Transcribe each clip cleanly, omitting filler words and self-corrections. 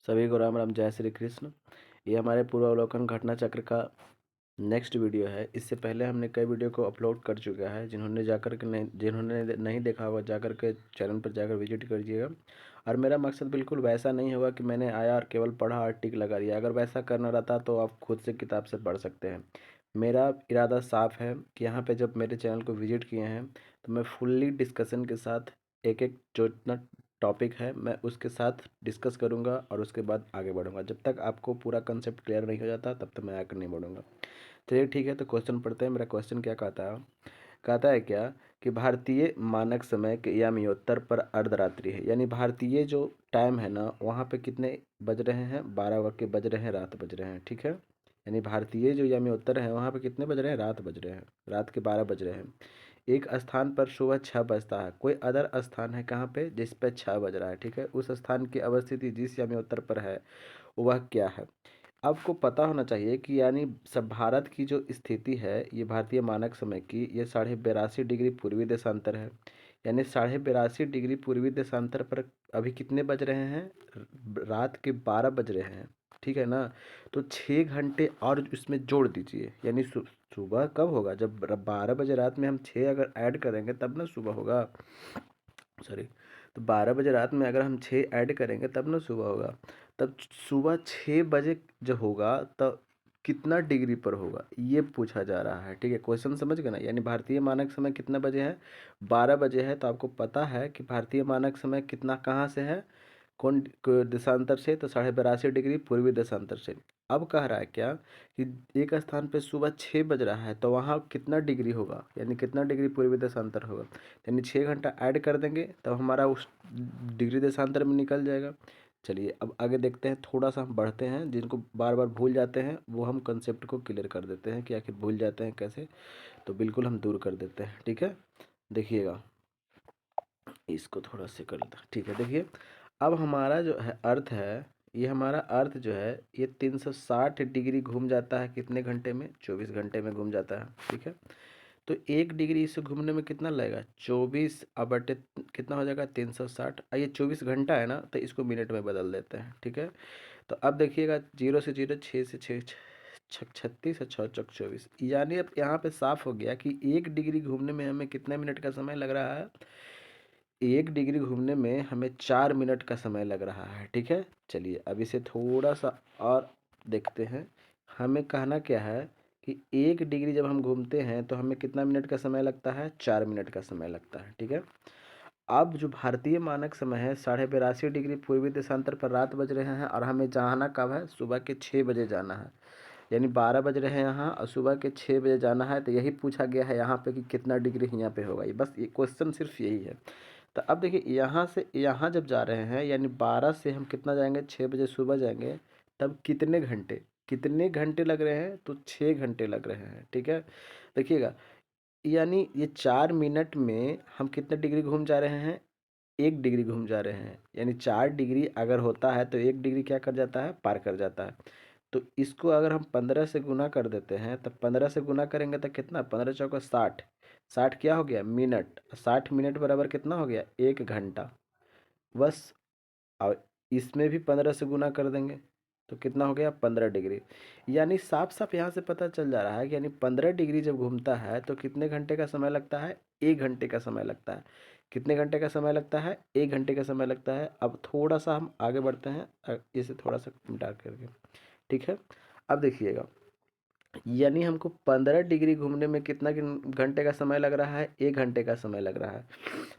सभी को राम राम, जय श्री कृष्ण। ये हमारे पूर्वावलोकन घटना चक्र का नेक्स्ट वीडियो है। इससे पहले हमने कई वीडियो को अपलोड कर चुका है। जिन्होंने नहीं देखा होगा जाकर के चैनल पर जाकर विजिट करिएगा। और मेरा मकसद बिल्कुल वैसा नहीं होगा कि मैंने आया और केवल पढ़ा और टिक लगा दिया। अगर वैसा करना रहता तो आप खुद से किताब से पढ़ सकते हैं। मेरा इरादा साफ है कि यहाँ पे जब मेरे चैनल को विजिट किए हैं तो मैं फुल्ली डिस्कशन के साथ एक एक जो इतना टॉपिक है मैं उसके साथ डिस्कस करूँगा और उसके बाद आगे बढ़ूँगा। जब तक आपको पूरा कंसेप्ट क्लियर नहीं हो जाता तब तक मैं आगे नहीं बढ़ूँगा। चलिए ठीक है, तो क्वेश्चन पढ़ते हैं। मेरा क्वेश्चन क्या कहता है क्या कि भारतीय मानक समय के यामियोत्तर पर अर्धरात्रि है। यानी भारतीय जो टाइम है ना, वहाँ पे कितने बज रहे हैं? 12 के बज रहे हैं, रात बज रहे हैं। ठीक है, यानी भारतीय जो यामियोत्तर है वहाँ पे कितने बज रहे हैं? रात बज रहे हैं, रात के 12 बज रहे हैं। एक स्थान पर सुबह 6 बजता है। कोई अदर स्थान है कहाँ पे जिस पे 6 बज रहा है? ठीक है, उस स्थान की अवस्थिति जिस यामियोत्तर पर है वह क्या है? आपको पता होना चाहिए कि यानी सब भारत की जो स्थिति है ये भारतीय मानक समय की, ये 82.82 डिग्री पूर्वी देशांतर है। यानी 82.82 डिग्री पूर्वी देशांतर पर अभी कितने बज रहे हैं? रात के 12 बज रहे हैं। ठीक है ना? तो 6 घंटे और इसमें जोड़ दीजिए। यानी सुबह कब होगा? जब 12 बजे रात में हम 6 अगर ऐड करेंगे तब ना सुबह होगा। सॉरी, तो 12 बजे रात में अगर हम 6 ऐड करेंगे तब ना सुबह होगा। तब सुबह 6 बजे जो होगा तब कितना डिग्री पर होगा ये पूछा जा रहा है। ठीक है, क्वेश्चन समझ गए ना? यानी भारतीय मानक समय कितना बजे है? 12 बजे है। तो आपको पता है कि भारतीय मानक समय कितना कहाँ से है, कौन देशांतर से? तो 82.82 डिग्री पूर्वी देशांतर से। अब कह रहा है क्या कि एक स्थान पे सुबह 6 बज रहा है तो वहाँ कितना डिग्री होगा, यानी कितना डिग्री पूर्वी देशांतर होगा। यानी 6 घंटा ऐड कर देंगे तब हमारा उस डिग्री देशांतर में निकल जाएगा। चलिए अब आगे देखते हैं, थोड़ा सा हम बढ़ते हैं। जिनको बार बार भूल जाते हैं वो हम कंसेप्ट को क्लियर कर देते हैं कि आखिर भूल जाते हैं कैसे, तो बिल्कुल हम दूर कर देते हैं। ठीक है, देखिएगा, इसको थोड़ा से कर लेते हैं। ठीक है, देखिए अब हमारा जो है अर्थ है, ये हमारा अर्थ जो है ये 360 डिग्री घूम जाता है। कितने घंटे में? 24 घंटे में घूम जाता है। ठीक है, तो 1 डिग्री इसे घूमने में कितना लगेगा? 24 अब बटे कितना हो जाएगा? 360। ये 24 घंटा है ना, तो इसको मिनट में बदल देते हैं। ठीक है, तो अब देखिएगा 0 से 0, 6 से 6, 36 और 6 चौक 24। यानी अब यहाँ पे साफ हो गया कि 1 डिग्री घूमने में हमें कितने मिनट का समय लग रहा है? 1 डिग्री घूमने में हमें 4 मिनट का समय लग रहा है। ठीक है, चलिए अब इसे थोड़ा सा और देखते हैं। हमें कहना क्या है कि 1 डिग्री जब हम घूमते हैं तो हमें कितना मिनट का समय लगता है? 4 मिनट का समय लगता है। ठीक है, अब जो भारतीय मानक समय है 82.82 डिग्री पूर्वी देशांतर पर रात बज रहे हैं और हमें जाना कब है? सुबह के 6 बजे जाना है। यानी 12 बज रहे हैं यहाँ और सुबह के 6 बजे जाना है। तो यही पूछा गया है यहाँ पे कि कितना डिग्री यहाँ पे होगा। ये बस ये क्वेश्चन सिर्फ यही है। तो अब देखिए यहाँ से यहाँ जब जा रहे हैं यानी 12 से हम कितना जाएंगे? 6 बजे सुबह जाएंगे। तब कितने घंटे लग रहे हैं? तो 6 घंटे लग रहे हैं। ठीक है, देखिएगा, यानी ये 4 मिनट में हम कितने डिग्री घूम जा रहे हैं? 1 डिग्री घूम जा रहे हैं। यानी 4 डिग्री अगर होता है तो 1 डिग्री क्या कर जाता है? पार कर जाता है। तो इसको अगर हम 15 से गुना कर देते हैं तो 15 से गुना करेंगे तो कितना? 15 चौका 60। 60 क्या हो गया? मिनट। 60 मिनट बराबर कितना हो गया? 1 घंटा। बस। और इसमें भी 15 से गुना कर देंगे तो कितना हो गया? 15 डिग्री। यानी साफ साफ यहाँ से पता चल जा रहा है कि यानी 15 डिग्री जब घूमता है तो कितने घंटे का समय लगता है? 1 घंटे का समय लगता है। कितने घंटे का समय लगता है? 1 घंटे का समय लगता है। अब थोड़ा सा हम आगे बढ़ते हैं, इसे थोड़ा सा मिटा करके। ठीक है, अब देखिएगा, यानी हमको 15 डिग्री घूमने में कितना घंटे का समय लग रहा है? 1 घंटे का समय लग रहा है।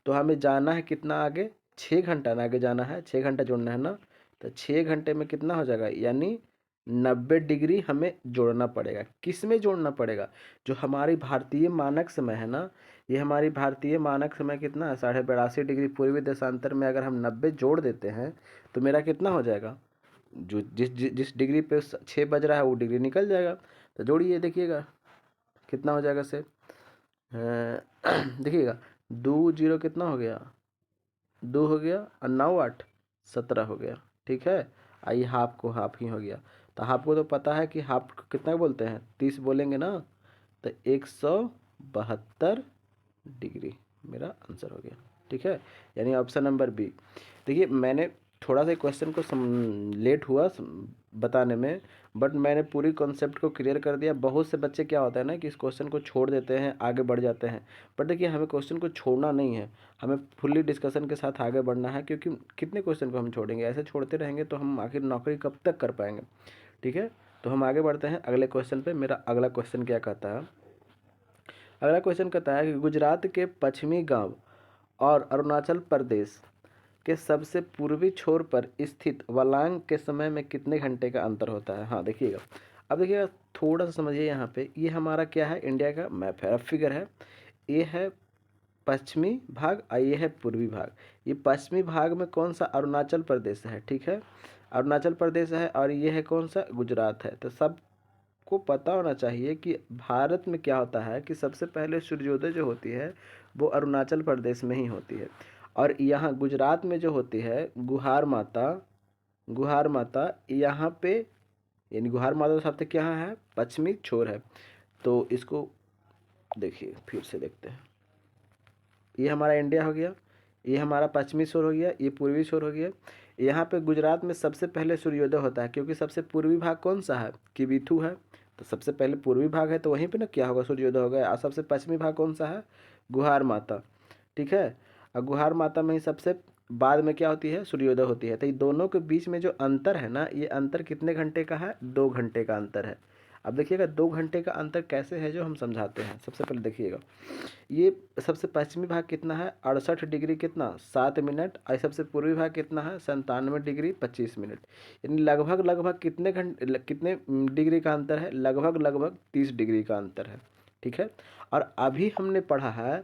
तो हमें जाना है कितना आगे? 6 घंटा ना आगे जाना है, 6 घंटा जोड़ना है ना। तो 6 घंटे में कितना हो जाएगा? यानी 90 डिग्री हमें जोड़ना पड़ेगा। किस में जोड़ना पड़ेगा? जो हमारी भारतीय मानक समय है ना, ये हमारी भारतीय मानक समय कितना है? 82.82 डिग्री पूर्वी देशांतर में अगर हम 90 जोड़ देते हैं तो मेरा कितना हो जाएगा? जो जिस डिग्री पे 6 बज रहा है वो डिग्री निकल जाएगा। तो जोड़िए, देखिएगा कितना हो जाएगा से देखिएगा, 2 0 कितना हो गया? 2 हो गया और 9 8 17 हो गया। ठीक है, आई हाफ को हाफ ही हो गया। तो हाफ को तो पता है कि हाफ को कितना बोलते हैं? 30 बोलेंगे ना, तो 172 डिग्री मेरा आंसर हो गया। ठीक है, यानी ऑप्शन नंबर बी। देखिए मैंने थोड़ा सा क्वेश्चन को लेट हुआ बताने में, बट मैंने पूरी कॉन्सेप्ट को क्लियर कर दिया। बहुत से बच्चे क्या होता है ना कि इस क्वेश्चन को छोड़ देते हैं, आगे बढ़ जाते हैं। बट देखिए, हमें क्वेश्चन को छोड़ना नहीं है, हमें फुल्ली डिस्कशन के साथ आगे बढ़ना है, क्योंकि कितने क्वेश्चन को हम छोड़ेंगे? ऐसे छोड़ते रहेंगे तो हम आखिर नौकरी कब तक कर पाएंगे? ठीक है, तो हम आगे बढ़ते हैं अगले क्वेश्चन पे। मेरा अगला क्वेश्चन क्या कहता है? अगला क्वेश्चन कहता है कि गुजरात के पश्चिमी गांव और अरुणाचल प्रदेश के सबसे पूर्वी छोर पर स्थित वलांग के समय में कितने घंटे का अंतर होता है? हाँ देखिएगा, अब देखिएगा, थोड़ा सा समझिए। यहाँ पे ये हमारा क्या है? इंडिया का मैप है, अब फिगर है। ये है पश्चिमी भाग और ये है पूर्वी भाग। ये पश्चिमी भाग में कौन सा? अरुणाचल प्रदेश है, ठीक है, अरुणाचल प्रदेश है। और ये है कौन सा? गुजरात है। तो सबको पता होना चाहिए कि भारत में क्या होता है कि सबसे पहले सूर्योदय जो होती है वो अरुणाचल प्रदेश में ही होती है। और यहाँ गुजरात में जो होती है गुहार माता, गुहार माता यहाँ पे, यानी गुहार माता तो सबसे क्या है? पश्चिमी छोर है। तो इसको देखिए, फिर से देखते हैं। ये हमारा इंडिया हो गया, ये हमारा पश्चिमी छोर हो गया, ये पूर्वी छोर हो गया। यहाँ पे गुजरात में सबसे पहले सूर्योदय होता है, क्योंकि सबसे पूर्वी भाग कौन सा है? किबीथू है। तो सबसे पहले पूर्वी भाग है तो वहीं पे ना क्या होगा? सूर्योदय होगा। और सबसे पश्चिमी भाग कौन सा है? गुहार माता, ठीक है। और गुहार माता में ही सबसे बाद में क्या होती है? सूर्योदय होती है। तो ये दोनों के बीच में जो अंतर है ना, ये अंतर कितने घंटे का है? 2 घंटे का अंतर है। अब देखिएगा 2 घंटे का अंतर कैसे है जो हम समझाते हैं। सबसे पहले देखिएगा, ये सबसे पश्चिमी भाग कितना है? 68 डिग्री कितना? 7 मिनट। और सबसे पूर्वी भाग कितना है? 97 डिग्री 25 मिनट। यानी लगभग लगभग कितने घंटे, कितने डिग्री का अंतर है? लगभग लगभग 30 डिग्री का अंतर है, ठीक है। और अभी हमने पढ़ा है,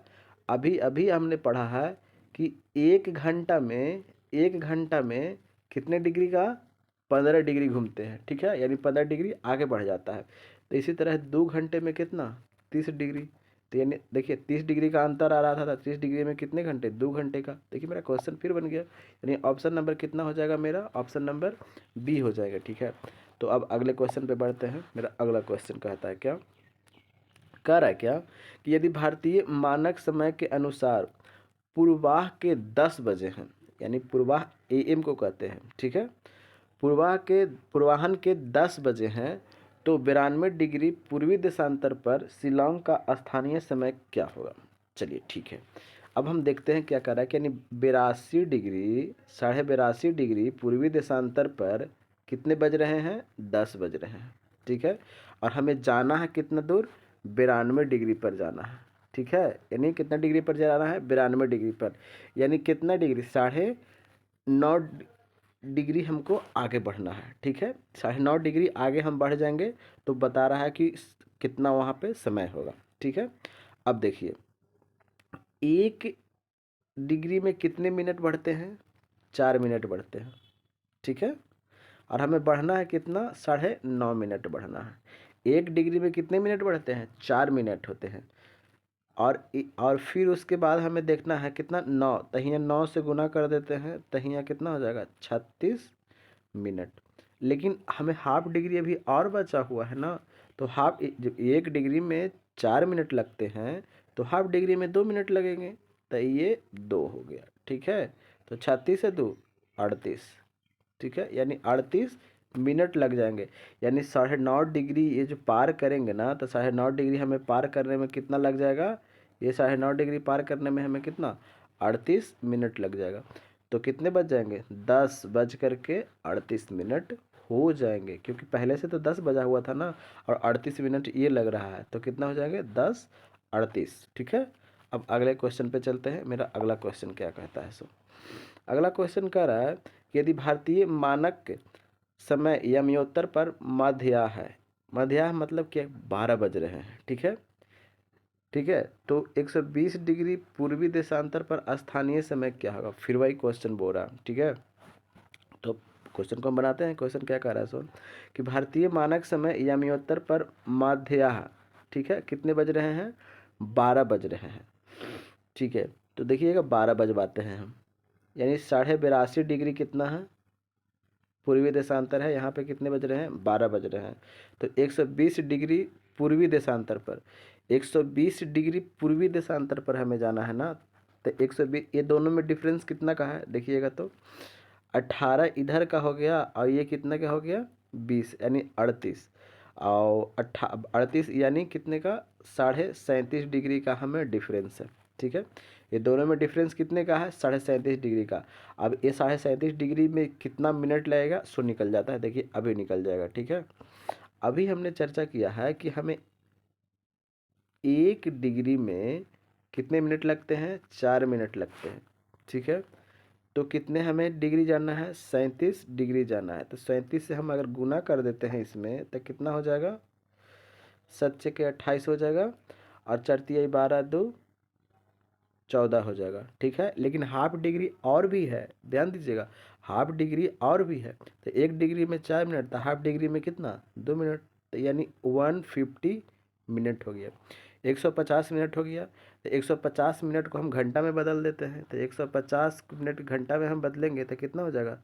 अभी अभी हमने पढ़ा है कि 1 घंटा में कितने डिग्री का? 15 डिग्री घूमते हैं, ठीक है, यानी 15 डिग्री आगे बढ़ जाता है। तो इसी तरह 2 घंटे में कितना? 30 डिग्री। तो यानी देखिए 30 डिग्री का अंतर आ रहा था, 30 डिग्री में कितने घंटे? 2 घंटे का। देखिए मेरा क्वेश्चन फिर बन गया, यानी ऑप्शन नंबर कितना हो जाएगा मेरा? ऑप्शन नंबर बी हो जाएगा, ठीक है। तो अब अगले क्वेश्चन पे बढ़ते हैं। मेरा अगला क्वेश्चन कहता है क्या? कह रहा है क्या कि यदि भारतीय मानक समय के अनुसार पूर्वाह के 10 बजे हैं, यानी पूर्वाह AM को कहते हैं, ठीक है, पूर्वाहन के 10 बजे हैं, तो 92 डिग्री पूर्वी देशांतर पर शिलोंग का स्थानीय समय क्या होगा? चलिए ठीक है, अब हम देखते हैं क्या कर रहा है कि यानी 82 डिग्री, 82.5 डिग्री पूर्वी देशांतर पर कितने बज रहे हैं? 10 बज रहे हैं, ठीक है। और हमें जाना है कितना दूर? 92 डिग्री पर जाना है, ठीक है। यानी कितना डिग्री पर जाना है? 92 डिग्री पर। यानी कितना डिग्री? 9.5 डिग्री हमको आगे बढ़ना है, ठीक है। 9.5 डिग्री आगे हम बढ़ जाएंगे तो बता रहा है कि कितना वहाँ पे समय होगा, ठीक है। अब देखिए 1 डिग्री में कितने मिनट बढ़ते हैं? 4 मिनट बढ़ते हैं, ठीक है। और हमें बढ़ना है कितना? 9.5 मिनट बढ़ना है। 1 डिग्री में कितने मिनट बढ़ते हैं? 4 मिनट होते हैं। और फिर उसके बाद हमें देखना है कितना? 9। तो यहाँ 9 से गुना कर देते हैं तो यहाँ कितना हो जाएगा? 36 मिनट। लेकिन हमें हाफ डिग्री अभी और बचा हुआ है ना, तो हाफ, जब 1 डिग्री में 4 मिनट लगते हैं तो हाफ डिग्री में 2 मिनट लगेंगे। तो ये 2 हो गया, ठीक है। तो 36 से 2 38, ठीक है, यानी 38 मिनट लग जाएंगे। यानी 9.5 डिग्री ये जो पार करेंगे ना, तो 9.5 डिग्री हमें पार करने में कितना लग जाएगा? ये 9.5 डिग्री पार करने में हमें कितना? 38 मिनट लग जाएगा। तो कितने बज जाएंगे? 10:38 हो जाएंगे, क्योंकि पहले से तो 10 बजा हुआ था ना, और 38 मिनट ये लग रहा है, तो कितना हो जाएंगे? 10:38, ठीक है। अब अगले क्वेश्चन पे चलते हैं। मेरा अगला क्वेश्चन क्या कहता है? सो अगला क्वेश्चन कह रहा है कि यदि भारतीय मानक समय यमयोत्तर पर मध्याह्न है, मध्याह्न मतलब क्या? 12 बज रहे हैं, ठीक है, ठीक है। तो 120 डिग्री पूर्वी देशांतर पर स्थानीय समय क्या होगा? फिर वही क्वेश्चन बोल रहा है, ठीक है। तो क्वेश्चन को हम बनाते हैं। क्वेश्चन क्या कह रहा है? सुन कि भारतीय मानक समय यमयोत्तर पर मध्याह्न, ठीक है, कितने बज रहे हैं? 12 बज रहे हैं, ठीक है। तो देखिएगा 12 बजवाते हैं हम, यानी 82.5 डिग्री कितना है? पूर्वी देशांतर है। यहाँ पे कितने बज रहे हैं? 12 बज रहे हैं। तो 120 डिग्री पूर्वी देशांतर पर, 120 डिग्री पूर्वी देशांतर पर हमें जाना है ना। तो 120, ये दोनों में डिफरेंस कितना का है देखिएगा। तो 18 इधर का हो गया और ये कितना का हो गया 20 यानी 38 और 38 यानी कितने का 37.5 डिग्री का हमें डिफरेंस है। ठीक है, ये दोनों में डिफरेंस कितने का है 37.5 डिग्री का। अब ये 37.5 डिग्री में कितना मिनट लगेगा सो निकल जाता है, देखिए अभी निकल जाएगा। ठीक है, अभी हमने चर्चा किया है कि हमें 1 डिग्री में कितने मिनट लगते हैं 4 मिनट लगते हैं। ठीक है, तो कितने हमें डिग्री जानना है 37 डिग्री जानना है, तो 37 से हम अगर गुना कर देते हैं इसमें तो कितना हो जाएगा 7×6 = 28 हो जाएगा और 4×3 = 12 हो जाएगा। ठीक है, लेकिन हाफ डिग्री और भी है, ध्यान दीजिएगा, हाफ डिग्री और भी है। तो 1 डिग्री में 4 मिनट, तो हाफ डिग्री में कितना 2 मिनट, तो यानी 150 मिनट हो गया। 150 मिनट हो गया, तो 150 मिनट को हम घंटा में बदल देते हैं, तो 150 मिनट घंटा में हम बदलेंगे तो कितना हो जाएगा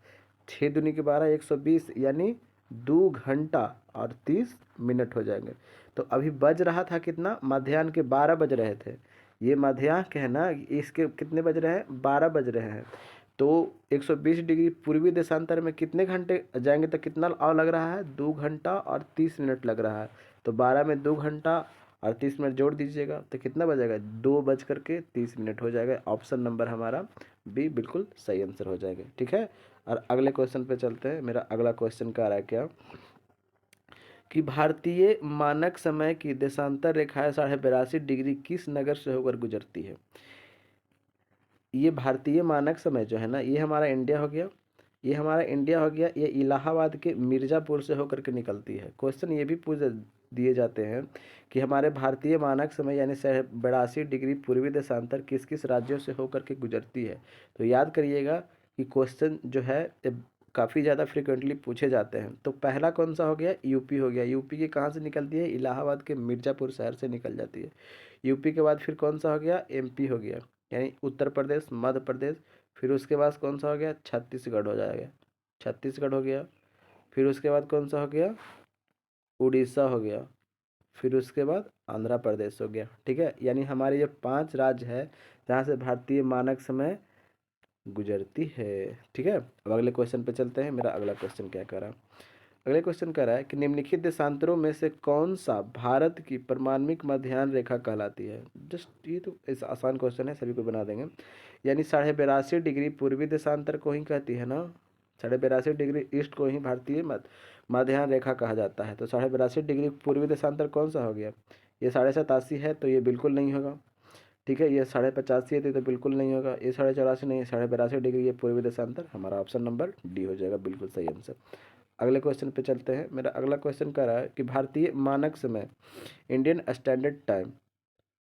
6×2 = 12 120 यानी 2 घंटा और 30 मिनट हो जाएंगे। तो अभी बज रहा था कितना मध्याह्न के 12 बज रहे थे, ये मध्याह्न है ना, इसके कितने बज रहे हैं 12 बज रहे हैं। तो 120 डिग्री पूर्वी देशांतर में कितने घंटे जाएंगे, तो कितना और लग रहा है 2 घंटा और 30 मिनट लग रहा है। तो 12 में 2 घंटा और 30 मिनट जोड़ दीजिएगा तो कितना बजेगा 2:30 हो जाएगा। ऑप्शन नंबर हमारा बी बिल्कुल सही आंसर हो जाएगा। ठीक है, और अगले क्वेश्चन पे चलते हैं। मेरा अगला क्वेश्चन क्या आ रहा है क्या कि भारतीय मानक समय की देशांतर रेखाएं 82.5 डिग्री किस नगर से होकर गुजरती है। ये भारतीय मानक समय जो है ना, ये हमारा इंडिया हो गया, ये हमारा इंडिया हो गया, ये इलाहाबाद के मिर्ज़ापुर से होकर के निकलती है। क्वेश्चन ये भी पूछ दिए जाते हैं कि हमारे भारतीय मानक समय यानी 82 डिग्री पूर्वी देशांतर किस किस राज्यों से होकर के गुजरती है। तो याद करिएगा कि क्वेश्चन जो है काफ़ी ज़्यादा फ्रिक्वेंटली पूछे जाते हैं। तो पहला कौन सा हो गया यूपी हो गया, यूपी के कहाँ से निकलती है इलाहाबाद के मिर्ज़ापुर शहर से निकल जाती है। यूपी के बाद फिर कौन सा हो गया एमपी हो गया, यानी उत्तर प्रदेश मध्य प्रदेश। फिर उसके बाद कौन सा हो गया छत्तीसगढ़ हो जाएगा, छत्तीसगढ़ हो गया। फिर उसके बाद कौन सा हो गया उड़ीसा हो गया। फिर उसके बाद आंध्र प्रदेश हो गया। ठीक है, यानी हमारे ये 5 राज्य है जहाँ से भारतीय मानक समय गुजरती है। ठीक है, अब अगले क्वेश्चन पे चलते हैं। मेरा अगला क्वेश्चन क्या कह रहा है, अगले क्वेश्चन कह रहा है कि निम्नलिखित देशांतरों में से कौन सा भारत की परमाणुक मध्याह्न रेखा कहलाती है। जस्ट ये तो ऐसा आसान क्वेश्चन है, सभी को बना देंगे। यानी 82.5 डिग्री पूर्वी देशांतर को ही कहती है ना, 82.5 डिग्री ईस्ट को ही भारतीय मध्याह्न रेखा कहा जाता है। तो 82.5 डिग्री पूर्वी देशांतर कौन सा हो गया, ये 87.5 है तो ये बिल्कुल नहीं होगा। ठीक है, ये 85.5 है तो बिल्कुल नहीं होगा। ये 84.5 नहीं है, 82.5 डिग्री ये पूर्वी देशांतर, हमारा ऑप्शन नंबर डी हो जाएगा बिल्कुल सही आंसर। अगले क्वेश्चन पे चलते हैं। मेरा अगला क्वेश्चन कह रहा है कि भारतीय मानक समय इंडियन स्टैंडर्ड टाइम,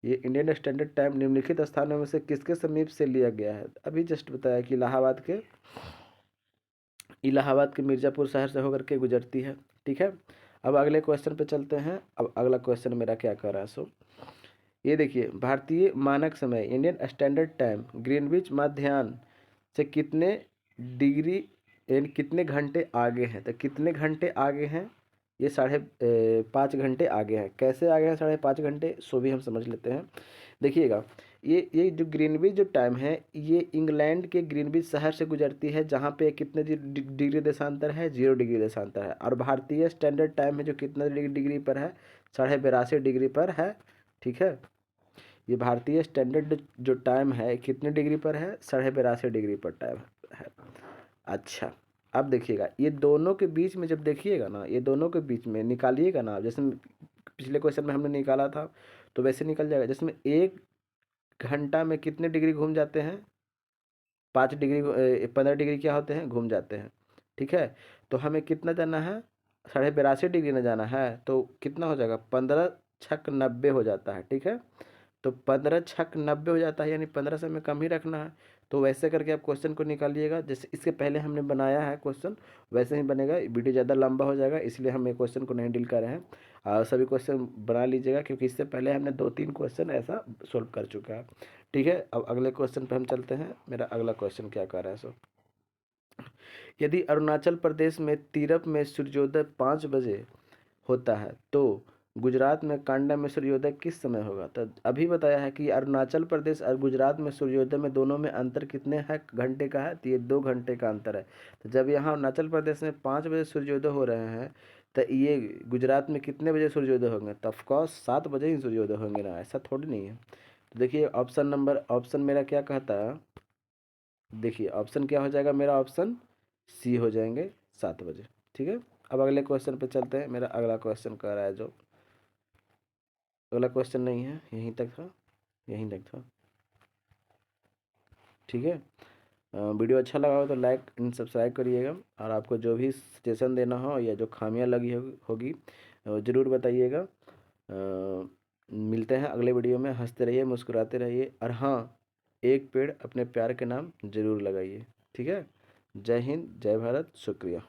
ये इंडियन स्टैंडर्ड टाइम निम्नलिखित स्थानों में से किसके समीप से लिया गया है। अभी जस्ट बताया कि इलाहाबाद के मिर्ज़ापुर शहर से होकर के गुजरती है। ठीक है, अब अगले क्वेश्चन पे चलते हैं। अब अगला क्वेश्चन मेरा क्या कह रहा है सो ये देखिए, भारतीय मानक समय इंडियन स्टैंडर्ड टाइम ग्रीनविच मध्याह्न से कितने डिग्री यानी कितने घंटे आगे हैं। तो कितने घंटे आगे हैं, ये 5.5 घंटे आगे हैं। कैसे आगे हैं 5.5 घंटे सो भी हम समझ लेते हैं। देखिएगा, ये जो ग्रीनविच जो टाइम है ये इंग्लैंड के ग्रीनविच शहर से गुजरती है, जहाँ पे कितने डिग्री देशांतर है 0 डिग्री देशांतर है। और भारतीय स्टैंडर्ड टाइम है जो कितना डिग्री पर है 82.5 डिग्री पर है। ठीक है, ये भारतीय स्टैंडर्ड जो टाइम है कितने डिग्री पर है 82.5 डिग्री पर टाइम है। अच्छा, अब देखिएगा ये दोनों के बीच में जब देखिएगा ना, ये दोनों के बीच में निकालिएगा ना, जैसे पिछले क्वेश्चन में हमने निकाला था तो वैसे निकल जाएगा। जिसमें 1 घंटा में कितने डिग्री घूम जाते हैं 5 डिग्री 15 डिग्री क्या होते हैं घूम जाते हैं। ठीक है, तो हमें कितना जाना है 82.5 डिग्री ना जाना है, तो कितना हो जाएगा 15×6 = 90 हो जाता है। ठीक है, तो 15×6 = 90 हो जाता है, यानी 15 से हमें कम ही रखना है। तो वैसे करके आप क्वेश्चन को निकालिएगा, जैसे इसके पहले हमने बनाया है क्वेश्चन वैसे ही बनेगा। वीडियो ज़्यादा लंबा हो जाएगा इसलिए हम ये क्वेश्चन को नहीं डील कर रहे हैं। सभी क्वेश्चन बना लीजिएगा क्योंकि इससे पहले हमने 2-3 क्वेश्चन ऐसा सोल्व कर चुका है। ठीक है, अब अगले क्वेश्चन पर हम चलते हैं। मेरा अगला क्वेश्चन क्या कर रहा है सो यदि अरुणाचल प्रदेश में तीरप में सूर्योदय 5 बजे होता है तो गुजरात में कांडा में सूर्योदय किस समय होगा? तो अभी बताया है कि अरुणाचल प्रदेश और गुजरात में सूर्योदय में दोनों में अंतर कितने हैं घंटे का है? तो ये 2 घंटे का अंतर है। तो जब यहाँ अरुणाचल प्रदेश में 5 बजे सूर्योदय हो रहे हैं, तो ये गुजरात में कितने बजे सूर्योदय होंगे? तो ऑफकोर्स 7 बजे ही सूर्योदय होंगे ना, ऐसा थोड़ी नहीं है। तो देखिए ऑप्शन मेरा क्या कहता है, देखिए ऑप्शन क्या हो जाएगा मेरा, ऑप्शन सी हो जाएंगे 7 बजे। ठीक है, अब अगले क्वेश्चन पे चलते हैं। मेरा अगला क्वेश्चन कह रहा है, जो अगला क्वेश्चन नहीं है, यहीं तक था, यहीं तक था। ठीक है, वीडियो अच्छा लगा हो तो लाइक एंड सब्सक्राइब करिएगा, और आपको जो भी सजेशन देना हो या जो खामियां लगी होगी ज़रूर बताइएगा। मिलते हैं अगले वीडियो में। हंसते रहिए, मुस्कुराते रहिए, और हाँ, एक पेड़ अपने प्यार के नाम ज़रूर लगाइए। ठीक है, जय हिंद, जय भारत, शुक्रिया।